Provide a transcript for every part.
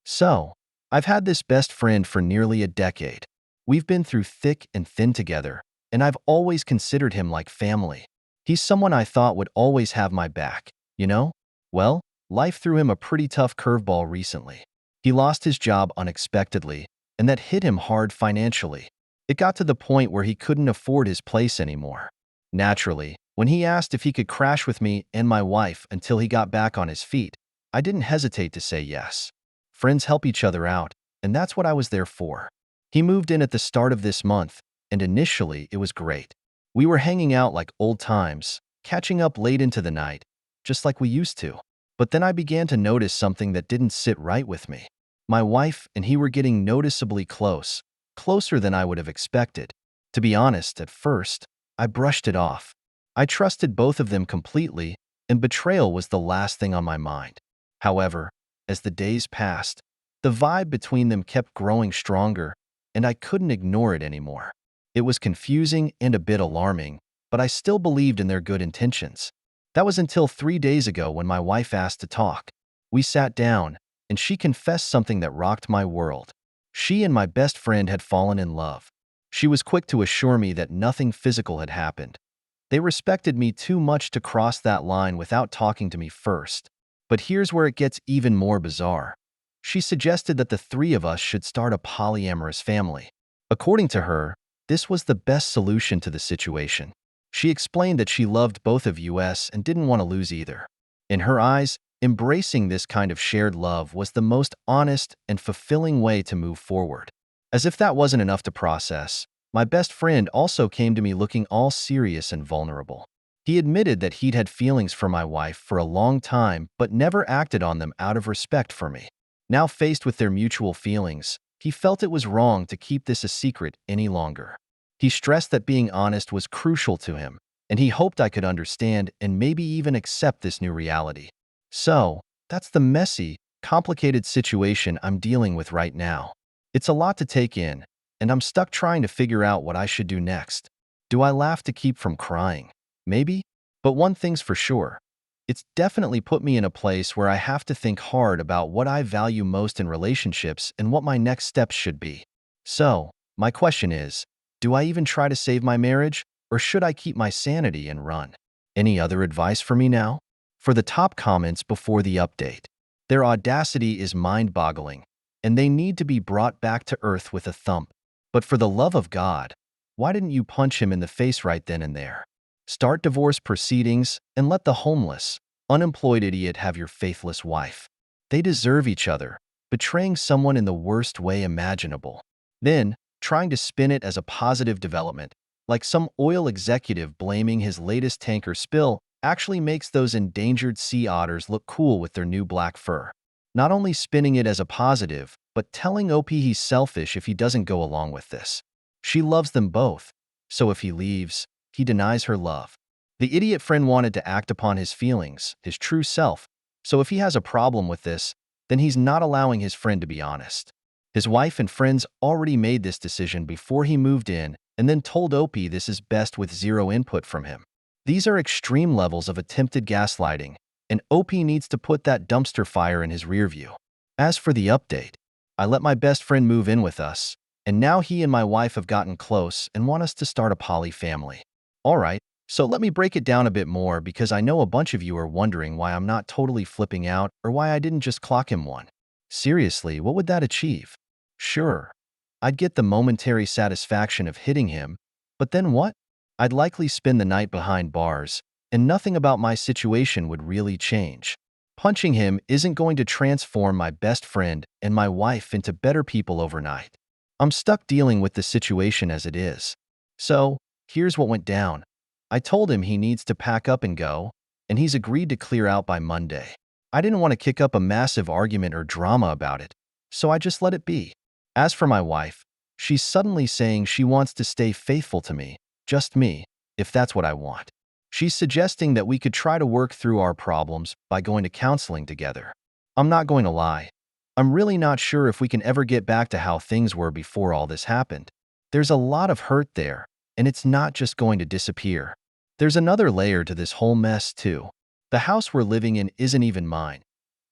So, I've had this best friend for nearly a decade. We've been through thick and thin together, and I've always considered him like family. He's someone I thought would always have my back, you know? Well, life threw him a pretty tough curveball recently. He lost his job unexpectedly, and that hit him hard financially. It got to the point where he couldn't afford his place anymore. Naturally, when he asked if he could crash with me and my wife until he got back on his feet, I didn't hesitate to say yes. Friends help each other out, and that's what I was there for. He moved in at the start of this month, and initially it was great. We were hanging out like old times, catching up late into the night, just like we used to. But then I began to notice something that didn't sit right with me. My wife and he were getting noticeably close, closer than I would have expected. To be honest, at first, I brushed it off. I trusted both of them completely, and betrayal was the last thing on my mind. However, as the days passed, the vibe between them kept growing stronger, and I couldn't ignore it anymore. It was confusing and a bit alarming, but I still believed in their good intentions. That was until 3 days ago when my wife asked to talk. We sat down, and she confessed something that rocked my world. She and my best friend had fallen in love. She was quick to assure me that nothing physical had happened. They respected me too much to cross that line without talking to me first. But here's where it gets even more bizarre. She suggested that the three of us should start a polyamorous family. According to her, this was the best solution to the situation. She explained that she loved both of us and didn't want to lose either. In her eyes, embracing this kind of shared love was the most honest and fulfilling way to move forward. As if that wasn't enough to process, my best friend also came to me looking all serious and vulnerable. He admitted that he'd had feelings for my wife for a long time but never acted on them out of respect for me. Now faced with their mutual feelings, he felt it was wrong to keep this a secret any longer. He stressed that being honest was crucial to him, and he hoped I could understand and maybe even accept this new reality. So, that's the messy, complicated situation I'm dealing with right now. It's a lot to take in, and I'm stuck trying to figure out what I should do next. Do I laugh to keep from crying? Maybe? But one thing's for sure. It's definitely put me in a place where I have to think hard about what I value most in relationships and what my next steps should be. So, my question is, do I even try to save my marriage, or should I keep my sanity and run? Any other advice for me now? For the top comments before the update. Their audacity is mind-boggling, and they need to be brought back to earth with a thump. But for the love of God, why didn't you punch him in the face right then and there? Start divorce proceedings and let the homeless, unemployed idiot have your faithless wife. They deserve each other, betraying someone in the worst way imaginable. Then, trying to spin it as a positive development, like some oil executive blaming his latest tanker spill, actually makes those endangered sea otters look cool with their new black fur. Not only spinning it as a positive, but telling OP he's selfish if he doesn't go along with this. She loves them both, so if he leaves, he denies her love. The idiot friend wanted to act upon his feelings, his true self, so if he has a problem with this, then he's not allowing his friend to be honest. His wife and friends already made this decision before he moved in and then told OP this is best with zero input from him. These are extreme levels of attempted gaslighting, and OP needs to put that dumpster fire in his rear view. As for the update, I let my best friend move in with us, and now he and my wife have gotten close and want us to start a poly family. Alright, so let me break it down a bit more because I know a bunch of you are wondering why I'm not totally flipping out or why I didn't just clock him one. Seriously, what would that achieve? Sure, I'd get the momentary satisfaction of hitting him, but then what? I'd likely spend the night behind bars, and nothing about my situation would really change. Punching him isn't going to transform my best friend and my wife into better people overnight. I'm stuck dealing with the situation as it is. So, here's what went down. I told him he needs to pack up and go, and he's agreed to clear out by Monday. I didn't want to kick up a massive argument or drama about it, so I just let it be. As for my wife, she's suddenly saying she wants to stay faithful to me, just me, if that's what I want. She's suggesting that we could try to work through our problems by going to counseling together. I'm not going to lie. I'm really not sure if we can ever get back to how things were before all this happened. There's a lot of hurt there, and it's not just going to disappear. There's another layer to this whole mess, too. The house we're living in isn't even mine.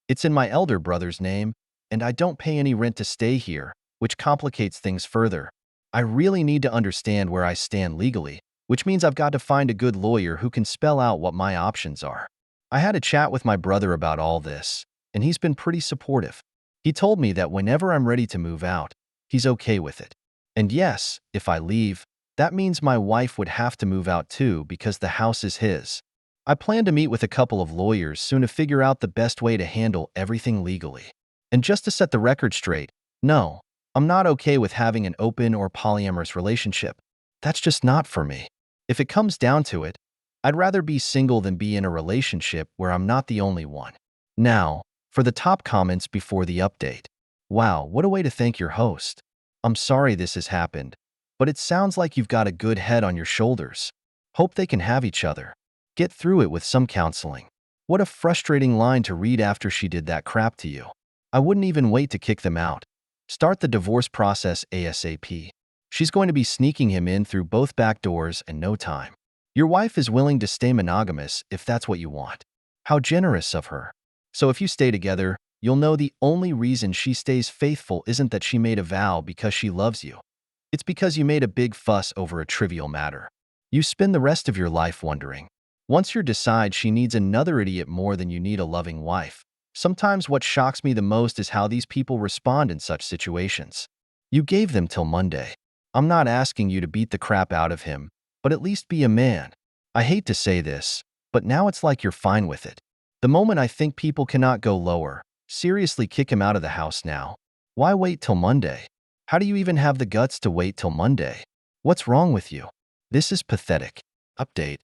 It's in my elder brother's name, and I don't pay any rent to stay here, which complicates things further. I really need to understand where I stand legally, which means I've got to find a good lawyer who can spell out what my options are. I had a chat with my brother about all this, and he's been pretty supportive. He told me that whenever I'm ready to move out, he's okay with it. And yes, if I leave, that means my wife would have to move out too because the house is his. I plan to meet with a couple of lawyers soon to figure out the best way to handle everything legally. And just to set the record straight, no, I'm not okay with having an open or polyamorous relationship. That's just not for me. If it comes down to it, I'd rather be single than be in a relationship where I'm not the only one. Now, for the top comments before the update. Wow, what a way to thank your host. I'm sorry this has happened, but it sounds like you've got a good head on your shoulders. Hope they can have each other. Get through it with some counseling. What a frustrating line to read after she did that crap to you. I wouldn't even wait to kick them out. Start the divorce process ASAP. She's going to be sneaking him in through both back doors in no time. Your wife is willing to stay monogamous if that's what you want. How generous of her. So if you stay together, you'll know the only reason she stays faithful isn't that she made a vow because she loves you. It's because you made a big fuss over a trivial matter. You spend the rest of your life wondering. Once you decide she needs another idiot more than you need a loving wife. Sometimes what shocks me the most is how these people respond in such situations. You gave them till Monday. I'm not asking you to beat the crap out of him, but at least be a man. I hate to say this, but now it's like you're fine with it. The moment I think people cannot go lower, seriously kick him out of the house now. Why wait till Monday? How do you even have the guts to wait till Monday? What's wrong with you? This is pathetic. Update.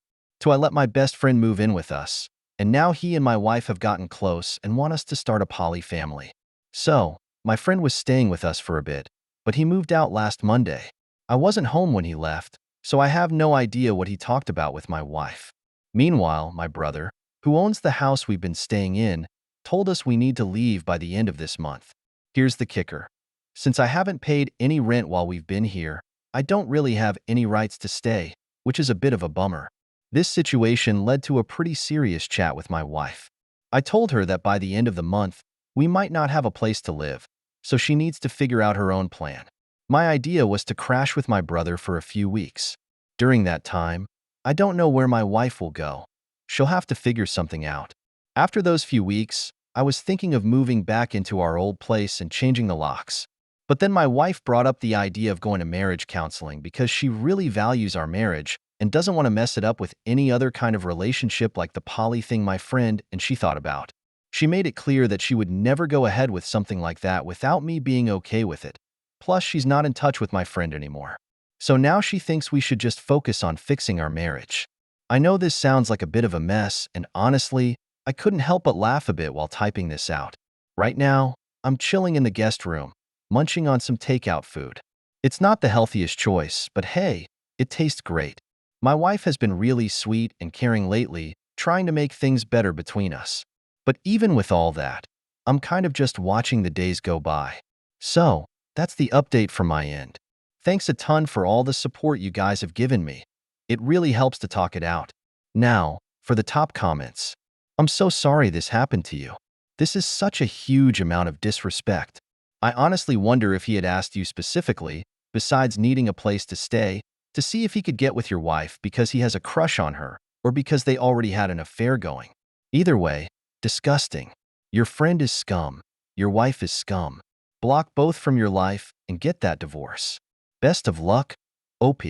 I let my best friend move in with us, and now he and my wife have gotten close and want us to start a poly family. So, my friend was staying with us for a bit, but he moved out last Monday. I wasn't home when he left, so I have no idea what he talked about with my wife. Meanwhile, my brother, who owns the house we've been staying in, told us we need to leave by the end of this month. Here's the kicker. Since I haven't paid any rent while we've been here, I don't really have any rights to stay, which is a bit of a bummer. This situation led to a pretty serious chat with my wife. I told her that by the end of the month, we might not have a place to live, so she needs to figure out her own plan. My idea was to crash with my brother for a few weeks. During that time, I don't know where my wife will go. She'll have to figure something out. After those few weeks, I was thinking of moving back into our old place and changing the locks. But then my wife brought up the idea of going to marriage counseling because she really values our marriage and doesn't want to mess it up with any other kind of relationship like the poly thing my friend and she thought about. She made it clear that she would never go ahead with something like that without me being okay with it. Plus, she's not in touch with my friend anymore. So now she thinks we should just focus on fixing our marriage. I know this sounds like a bit of a mess, and honestly, I couldn't help but laugh a bit while typing this out. Right now, I'm chilling in the guest room, munching on some takeout food. It's not the healthiest choice, but hey, it tastes great. My wife has been really sweet and caring lately, trying to make things better between us. But even with all that, I'm kind of just watching the days go by. So, that's the update from my end. Thanks a ton for all the support you guys have given me. It really helps to talk it out. Now, for the top comments. I'm so sorry this happened to you. This is such a huge amount of disrespect. I honestly wonder if he had asked you specifically, besides needing a place to stay, to see if he could get with your wife because he has a crush on her or because they already had an affair going. Either way, disgusting. Your friend is scum. Your wife is scum. Block both from your life and get that divorce. Best of luck, OP.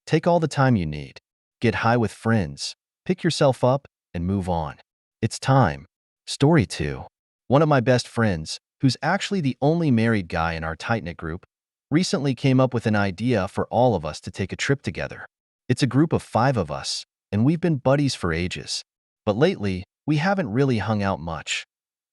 Take all the time you need. Get high with friends. Pick yourself up and move on. It's time. Story 2. One of my best friends, who's actually the only married guy in our tight-knit group, recently came up with an idea for all of us to take a trip together. It's a group of 5 of us, and we've been buddies for ages. But lately, we haven't really hung out much.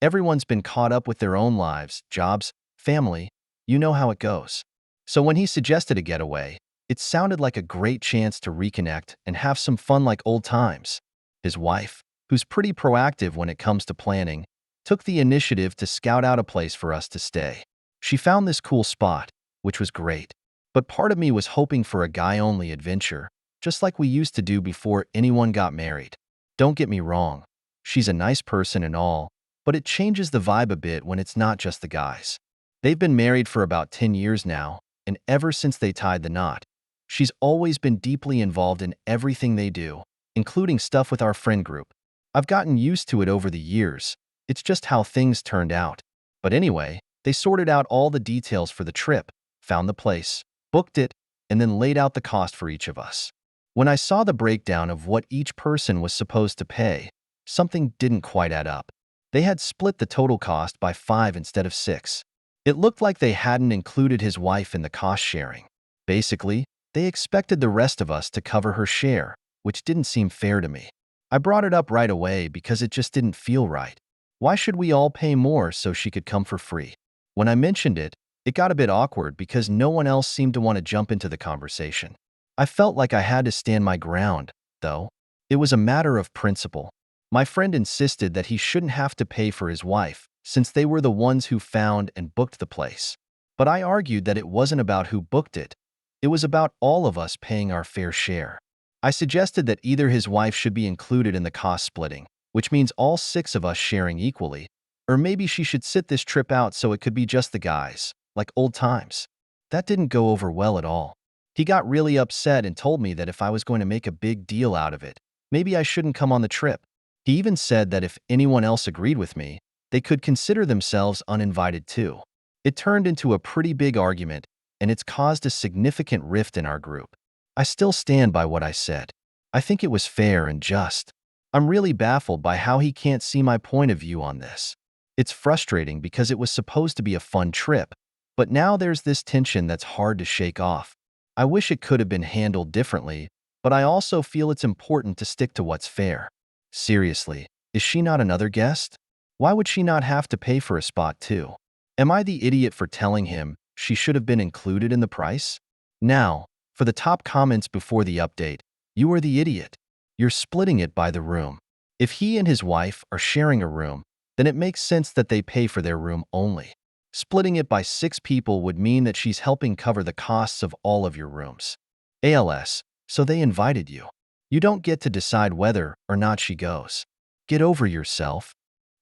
Everyone's been caught up with their own lives, jobs, family, you know how it goes. So when he suggested a getaway, it sounded like a great chance to reconnect and have some fun like old times. His wife, who's pretty proactive when it comes to planning, took the initiative to scout out a place for us to stay. She found this cool spot, which was great. But part of me was hoping for a guy-only adventure, just like we used to do before anyone got married. Don't get me wrong, she's a nice person and all, but it changes the vibe a bit when it's not just the guys. They've been married for about 10 years now, and ever since they tied the knot, she's always been deeply involved in everything they do, including stuff with our friend group. I've gotten used to it over the years. It's just how things turned out. But anyway, they sorted out all the details for the trip, found the place, booked it, and then laid out the cost for each of us. When I saw the breakdown of what each person was supposed to pay, something didn't quite add up. They had split the total cost by 5 instead of 6. It looked like they hadn't included his wife in the cost sharing. Basically, they expected the rest of us to cover her share, which didn't seem fair to me. I brought it up right away because it just didn't feel right. Why should we all pay more so she could come for free? When I mentioned it, it got a bit awkward because no one else seemed to want to jump into the conversation. I felt like I had to stand my ground, though. It was a matter of principle. My friend insisted that he shouldn't have to pay for his wife, since they were the ones who found and booked the place. But I argued that it wasn't about who booked it. It was about all of us paying our fair share. I suggested that either his wife should be included in the cost splitting, which means all 6 of us sharing equally, or maybe she should sit this trip out so it could be just the guys, like old times. That didn't go over well at all. He got really upset and told me that if I was going to make a big deal out of it, maybe I shouldn't come on the trip. He even said that if anyone else agreed with me, they could consider themselves uninvited too. It turned into a pretty big argument, and it's caused a significant rift in our group. I still stand by what I said. I think it was fair and just. I'm really baffled by how he can't see my point of view on this. It's frustrating because it was supposed to be a fun trip, but now there's this tension that's hard to shake off. I wish it could have been handled differently, but I also feel it's important to stick to what's fair. Seriously, is she not another guest? Why would she not have to pay for a spot too? Am I the idiot for telling him she should have been included in the price? Now, for the top comments before the update, you are the idiot. You're splitting it by the room. If he and his wife are sharing a room, then it makes sense that they pay for their room only. Splitting it by 6 people would mean that she's helping cover the costs of all of your rooms. ALS, so they invited you. You don't get to decide whether or not she goes. Get over yourself.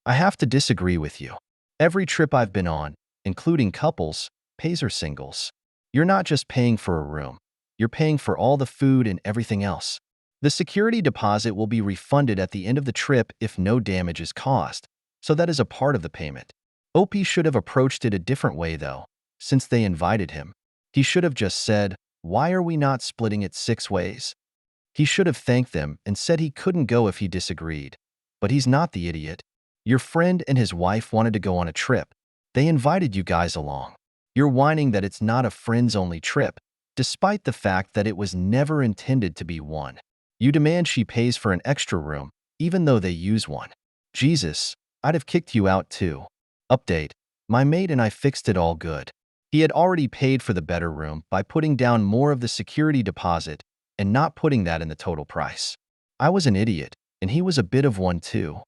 I have to disagree with you. Every trip I've been on, including couples, pays or singles. You're not just paying for a room. You're paying for all the food and everything else. The security deposit will be refunded at the end of the trip if no damage is caused, so that is a part of the payment. OP should have approached it a different way though, since they invited him. He should have just said, "Why are we not splitting it 6 ways?" He should have thanked them and said he couldn't go if he disagreed. But he's not the idiot. Your friend and his wife wanted to go on a trip. They invited you guys along. You're whining that it's not a friends-only trip, despite the fact that it was never intended to be one. You demand she pays for an extra room, even though they use one. Jesus, I'd have kicked you out too. Update. My mate and I fixed it all good. He had already paid for the better room by putting down more of the security deposit and not putting that in the total price. I was an idiot, and he was a bit of one too.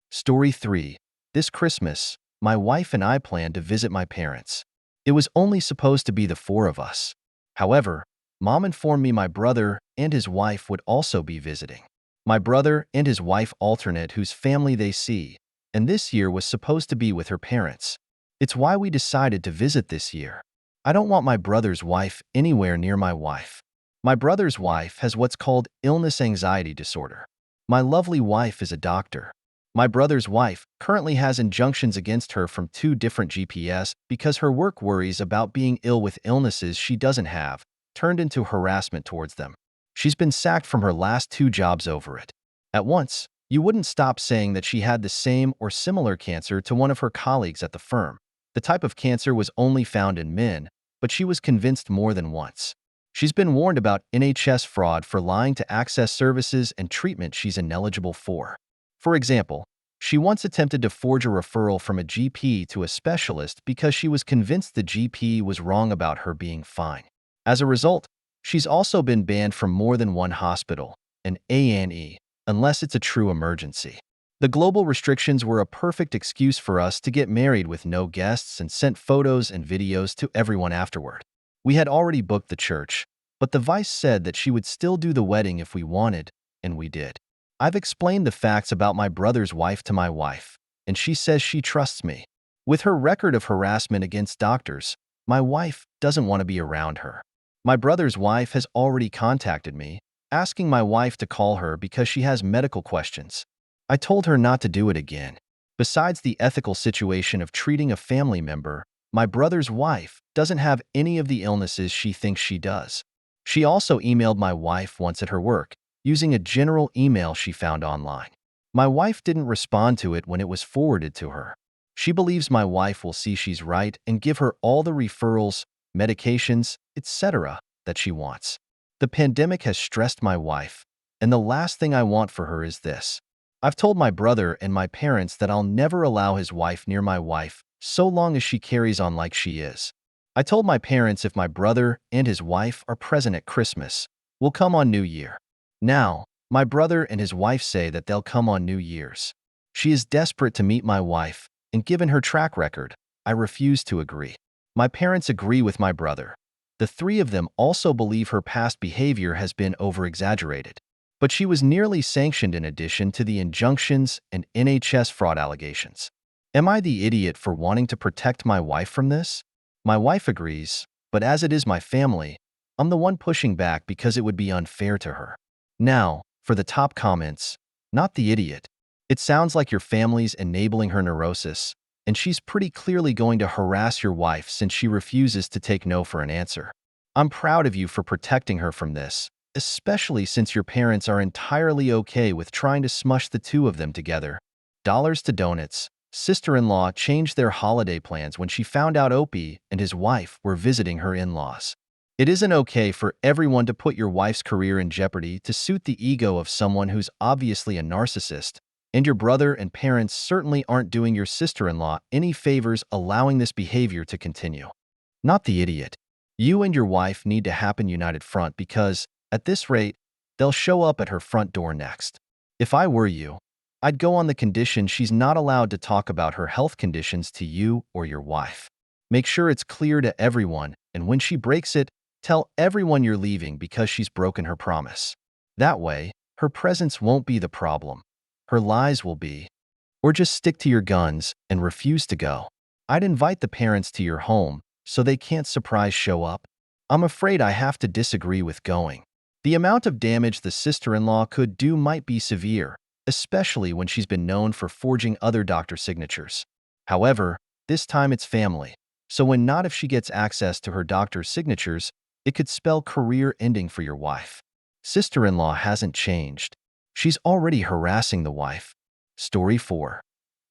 Story 3. This Christmas, my wife and I planned to visit my parents. It was only supposed to be the 4 of us. However, Mom informed me my brother and his wife would also be visiting. My brother and his wife alternate whose family they see, and this year was supposed to be with her parents. It's why we decided to visit this year. I don't want my brother's wife anywhere near my wife. My brother's wife has what's called illness anxiety disorder. My lovely wife is a doctor. My brother's wife currently has injunctions against her from 2 different GPS because her work worries about being ill with illnesses she doesn't have, turned into harassment towards them. She's been sacked from her last 2 jobs over it. At once, you wouldn't stop saying that she had the same or similar cancer to one of her colleagues at the firm. The type of cancer was only found in men, but she was convinced more than once. She's been warned about NHS fraud for lying to access services and treatment she's ineligible for. For example, she once attempted to forge a referral from a GP to a specialist because she was convinced the GP was wrong about her being fine. As a result, she's also been banned from more than one hospital, an A&E, unless it's a true emergency. The global restrictions were a perfect excuse for us to get married with no guests and sent photos and videos to everyone afterward. We had already booked the church, but the vice said that she would still do the wedding if we wanted, and we did. I've explained the facts about my brother's wife to my wife, and she says she trusts me. With her record of harassment against doctors, my wife doesn't want to be around her. My brother's wife has already contacted me, asking my wife to call her because she has medical questions. I told her not to do it again. Besides the ethical situation of treating a family member, my brother's wife doesn't have any of the illnesses she thinks she does. She also emailed my wife once at her work, using a general email she found online. My wife didn't respond to it when it was forwarded to her. She believes my wife will see she's right and give her all the referrals, medications, etc. that she wants. The pandemic has stressed my wife, and the last thing I want for her is this. I've told my brother and my parents that I'll never allow his wife near my wife so long as she carries on like she is. I told my parents if my brother and his wife are present at Christmas, we'll come on New Year. Now, my brother and his wife say that they'll come on New Year's. She is desperate to meet my wife, and given her track record, I refuse to agree. My parents agree with my brother. The three of them also believe her past behavior has been over-exaggerated. But she was nearly sanctioned in addition to the injunctions and NHS fraud allegations. Am I the idiot for wanting to protect my wife from this? My wife agrees, but as it is my family, I'm the one pushing back because it would be unfair to her. Now, for the top comments, not the idiot. It sounds like your family's enabling her neurosis, and she's pretty clearly going to harass your wife since she refuses to take no for an answer. I'm proud of you for protecting her from this, especially since your parents are entirely okay with trying to smush the two of them together. Dollars to donuts. Sister-in-law changed their holiday plans when she found out Opie and his wife were visiting her in-laws. It isn't okay for everyone to put your wife's career in jeopardy to suit the ego of someone who's obviously a narcissist, and your brother and parents certainly aren't doing your sister-in-law any favors allowing this behavior to continue. Not the idiot. You and your wife need to happen united front because, at this rate, they'll show up at her front door next. If I were you, I'd go on the condition she's not allowed to talk about her health conditions to you or your wife. Make sure it's clear to everyone, and when she breaks it, tell everyone you're leaving because she's broken her promise. That way, her presence won't be the problem. Her lies will be. Or just stick to your guns and refuse to go. I'd invite the parents to your home so they can't surprise show up. I'm afraid I have to disagree with going. The amount of damage the sister-in-law could do might be severe, especially when she's been known for forging other doctor signatures. However, this time it's family, so when not if she gets access to her doctor's signatures, it could spell career ending for your wife. Sister-in-law hasn't changed. She's already harassing the wife. Story 4.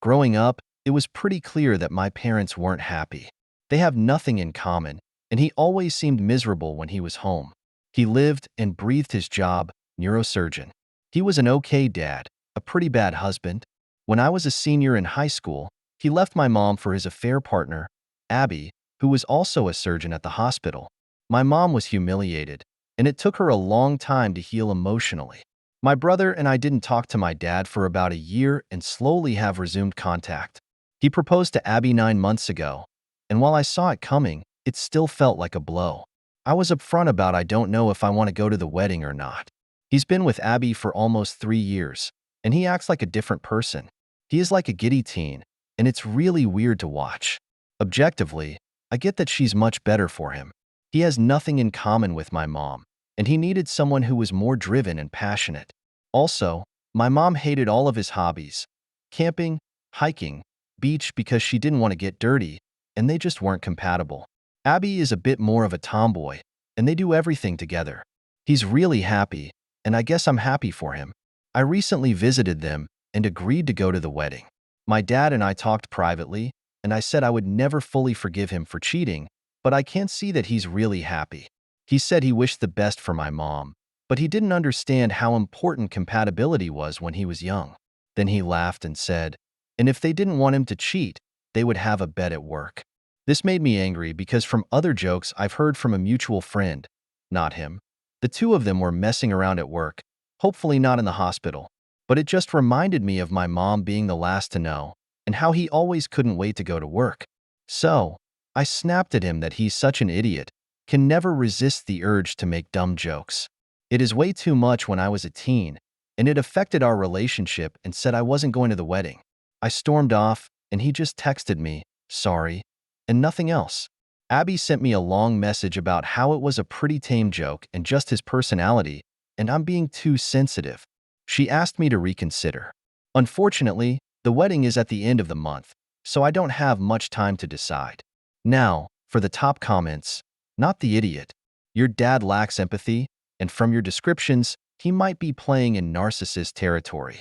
Growing up, it was pretty clear that my parents weren't happy. They have nothing in common, and he always seemed miserable when he was home. He lived and breathed his job, neurosurgeon. He was an okay dad, a pretty bad husband. When I was a senior in high school, he left my mom for his affair partner, Abby, who was also a surgeon at the hospital. My mom was humiliated, and it took her a long time to heal emotionally. My brother and I didn't talk to my dad for about a year and slowly have resumed contact. He proposed to Abby 9 months ago, and while I saw it coming, it still felt like a blow. I was upfront about I don't know if I want to go to the wedding or not. He's been with Abby for almost 3 years, and he acts like a different person. He is like a giddy teen, and it's really weird to watch. Objectively, I get that she's much better for him. He has nothing in common with my mom, and he needed someone who was more driven and passionate. Also, my mom hated all of his hobbies: camping, hiking, beach because she didn't want to get dirty, and they just weren't compatible. Abby is a bit more of a tomboy, and they do everything together. He's really happy, and I guess I'm happy for him. I recently visited them and agreed to go to the wedding. My dad and I talked privately, and I said I would never fully forgive him for cheating, but I can't see that he's really happy. He said he wished the best for my mom, but he didn't understand how important compatibility was when he was young. Then he laughed and said, and if they didn't want him to cheat, they would have a bet at work. This made me angry because from other jokes I've heard from a mutual friend, not him, the two of them were messing around at work, hopefully not in the hospital, but it just reminded me of my mom being the last to know and how he always couldn't wait to go to work. So, I snapped at him that he's such an idiot, can never resist the urge to make dumb jokes. It is way too much when I was a teen, and it affected our relationship and said I wasn't going to the wedding. I stormed off, and he just texted me, sorry, and nothing else. Abby sent me a long message about how it was a pretty tame joke and just his personality, and I'm being too sensitive. She asked me to reconsider. Unfortunately, the wedding is at the end of the month, so I don't have much time to decide. Now, for the top comments, not the idiot. Your dad lacks empathy, and from your descriptions, he might be playing in narcissist territory.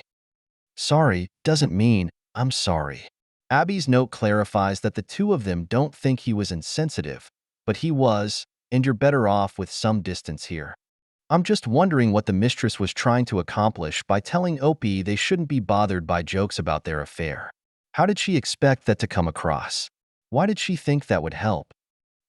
Sorry doesn't mean I'm sorry. Abby's note clarifies that the two of them don't think he was insensitive, but he was, and you're better off with some distance here. I'm just wondering what the mistress was trying to accomplish by telling Opie they shouldn't be bothered by jokes about their affair. How did she expect that to come across? Why did she think that would help?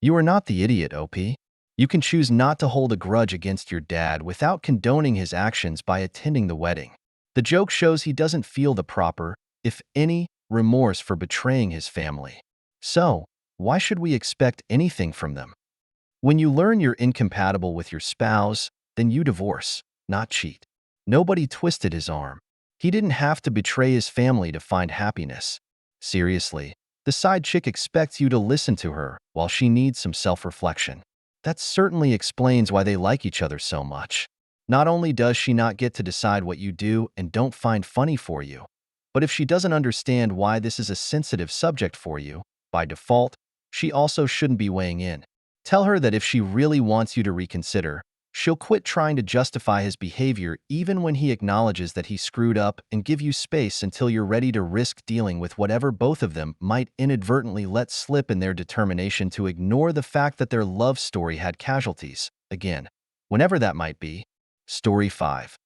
You are not the idiot, Opie. You can choose not to hold a grudge against your dad without condoning his actions by attending the wedding. The joke shows he doesn't feel the proper, if any, remorse for betraying his family. So, why should we expect anything from them? When you learn you're incompatible with your spouse, then you divorce, not cheat. Nobody twisted his arm. He didn't have to betray his family to find happiness. Seriously, the side chick expects you to listen to her while she needs some self-reflection. That certainly explains why they like each other so much. Not only does she not get to decide what you do and don't find funny for you, but if she doesn't understand why this is a sensitive subject for you, by default, she also shouldn't be weighing in. Tell her that if she really wants you to reconsider, she'll quit trying to justify his behavior even when he acknowledges that he screwed up, and give you space until you're ready to risk dealing with whatever both of them might inadvertently let slip in their determination to ignore the fact that their love story had casualties, again, whenever that might be. Story 5.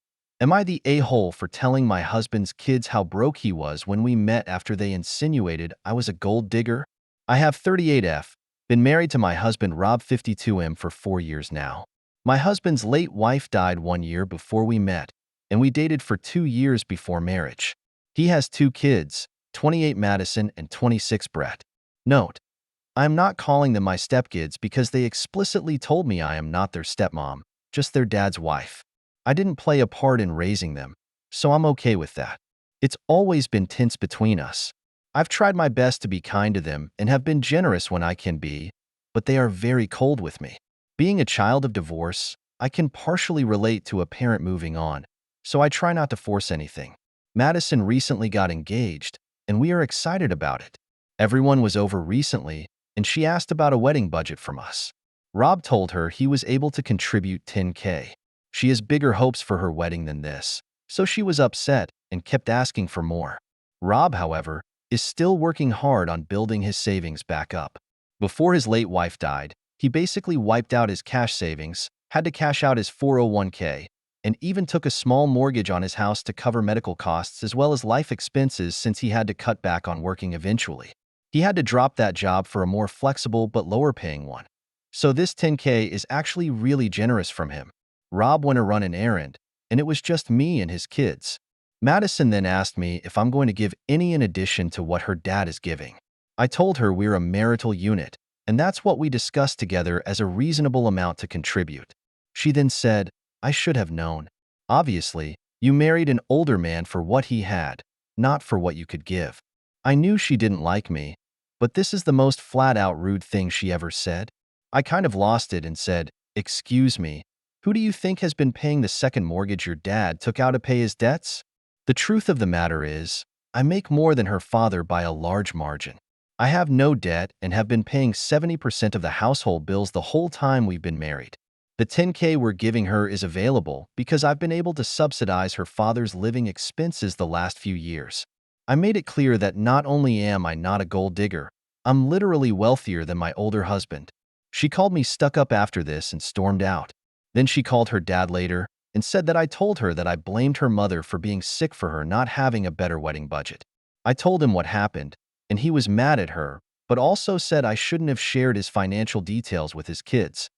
Am I the a-hole for telling my husband's kids how broke he was when we met after they insinuated I was a gold digger? I have 38F, been married to my husband Rob 52M for 4 years now. My husband's late wife died 1 year before we met, and we dated for 2 years before marriage. He has 2 kids, 28 Madison and 26 Brett. Note, I am not calling them my stepkids because they explicitly told me I am not their stepmom, just their dad's wife. I didn't play a part in raising them, so I'm okay with that. It's always been tense between us. I've tried my best to be kind to them and have been generous when I can be, but they are very cold with me. Being a child of divorce, I can partially relate to a parent moving on, so I try not to force anything. Madison recently got engaged, and we are excited about it. Everyone was over recently, and she asked about a wedding budget from us. Rob told her he was able to contribute $10K. She has bigger hopes for her wedding than this, so she was upset and kept asking for more. Rob, however, is still working hard on building his savings back up. Before his late wife died, he basically wiped out his cash savings, had to cash out his 401k, and even took a small mortgage on his house to cover medical costs as well as life expenses since he had to cut back on working eventually. He had to drop that job for a more flexible but lower-paying one. So this $10K is actually really generous from him. Rob went to run an errand, and it was just me and his kids. Madison then asked me if I'm going to give any in addition to what her dad is giving. I told her we're a marital unit, and that's what we discussed together as a reasonable amount to contribute. She then said, I should have known. Obviously, you married an older man for what he had, not for what you could give. I knew she didn't like me, but this is the most flat-out rude thing she ever said. I kind of lost it and said, excuse me, who do you think has been paying the second mortgage your dad took out to pay his debts? The truth of the matter is, I make more than her father by a large margin. I have no debt and have been paying 70% of the household bills the whole time we've been married. The $10K we're giving her is available because I've been able to subsidize her father's living expenses the last few years. I made it clear that not only am I not a gold digger, I'm literally wealthier than my older husband. She called me stuck up after this and stormed out. Then she called her dad later and said that I told her that I blamed her mother for being sick for her not having a better wedding budget. I told him what happened, and he was mad at her, but also said I shouldn't have shared his financial details with his kids.